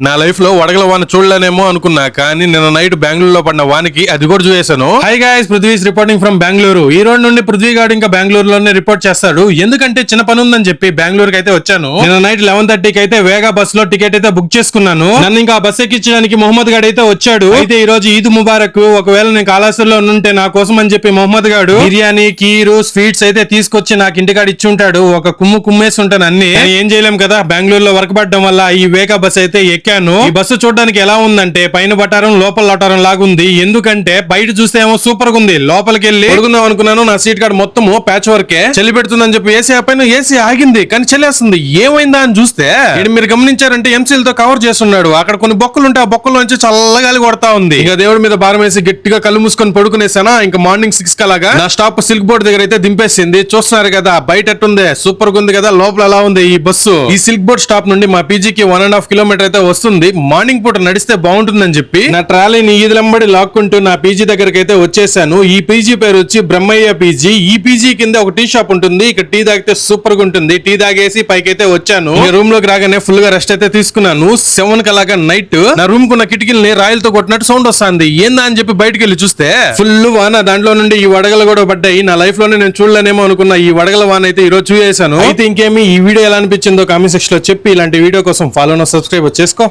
నా లైఫ్ లో వడగల వాన చూడలేనేమో అనుకున్నా, కానీ నిన్న నైట్ బెంగళూరులో పడిన వానికి అది కూడా చూసేశాను. Hi guys, Prithvi's reporting from Bengaluru. ఈ రోజు నుండి పృథ్వీ గాడు ఇంకా బెంగళూరులోనే రిపోర్ట్ చేస్తాడు, ఎందుకంటే చిన్న పని ఉందని చెప్పి బెంగళూరుకి అయితే వచ్చాను. నిన్న నైట్ 11:30కి అయితే వేగా బస్ లో టికెట్ అయితే బుక్ చేసుకున్నాను. నన్ను ఇంకా బస్ ఎక్కించడానికి మొహమ్మద్ గాడు అయితే వచ్చాడు. అయితే ఈ రోజు ఈద్ ముబారక్. ఒకవేళ నేను కాళాశ్రీలో ఉంటే నా కోసం అని చెప్పి మొహమ్మద్ గాడు బిర్యానీ, కీరు, స్వీట్స్ అయితే తీసుకొచ్చి నాకు ఇంటికాడ ఇచ్చి ఉంటాడు. ఒక కుమ్మేసి ఉంటాను అన్ని. ఏం చేయలేం కదా, బెంగళూరులో వర్క్ పడడం వల్ల ఈ వేగా బస్ అయితే ఎక్కాను. ఈ బస్సు చూడడానికి ఎలా ఉందంటే పైన బటారం లోపల లటారం లాగుంది. ఎందుకంటే బయట చూస్తే ఏమో సూపర్ గా ఉంది. లోపలికి వెళ్ళి పడుకుందాం అనుకున్నాను. నా సీట్ కార్డ్ మొత్తం ప్యాచ్ వర్కే. చలి పెడుతుందని చెప్పి ఏసీ పైన ఏసీ ఆగింది, కానీ చలేస్తుంది. ఏమైందా అని చూస్తే మీరు గమనించారంటే ఎంసీలతో కవర్ చేస్తున్నాడు. అక్కడ కొన్ని బొక్కలు ఉంటే ఆ బొక్కల నుంచి చల్లగాలి కొడతా ఉంది. ఇక దేవుడి మీద భారం వేసి గట్టిగా కళ్ళు మూసుకొని పడుకునేసానా. ఇంకా మార్నింగ్ 6 కలాగా నా స్టాప్ సిల్క్ బోర్డ్ దగ్గర అయితే దింపేసింది. చూస్తున్నారు కదా బయట ఎట్టుంది, సూపర్ గా ఉంది కదా. లోపల ఎలా ఉంది ఈ బస్సు. ఈ సిల్క్ బోర్డ్ స్టాప్ నుండి మా పీజీకి 1.5 కిలోమీటర్ అయితే వస్తుంది. మార్నింగ్ పూట నడిస్తే బాగుంటుందని చెప్పి నా ట్రాలీని ఈదులంబడి లాక్కుంటూ నా పీజీ దగ్గరికి అయితే వచ్చేసాను. ఈ పీజీ పేరు వచ్చి బ్రహ్మయ్య పీజీ. ఈ పీజీ కింద ఒక టీ షాప్ ఉంటుంది. ఇక్కడ టీ తాగితే సూపర్ గా ఉంటుంది. టీ తాగేసి పైకి అయితే వచ్చాను. రూమ్ లోకి రాగానే ఫుల్ గా రెస్ట్ అయితే తీసుకున్నాను. 7 కలాగా నైట్ నా రూమ్ కున్న కిటికీల్ని రాయలతో కొట్టినట్టు సౌండ్ వస్తుంది. ఏందా అని చెప్పి బయటకు వెళ్ళి చూస్తే ఫుల్ వాన. దాంట్లో నుండి ఈ వడగలు కూడా పడ్డాయి. నా లైఫ్ లోనే నేను చూడలేనేమో అనుకున్న ఈ వడగల వాన అయితే ఈ రోజు చూసేసాను. అయితే ఇంకేమి ఈ వీడియో ఎలా అనిపించిందో కామెంట్ సెక్షన్ లో చెప్పి ఇలాంటి వీడియో కోసం ఫాలో సబ్స్క్రైబ్ చేసుకో.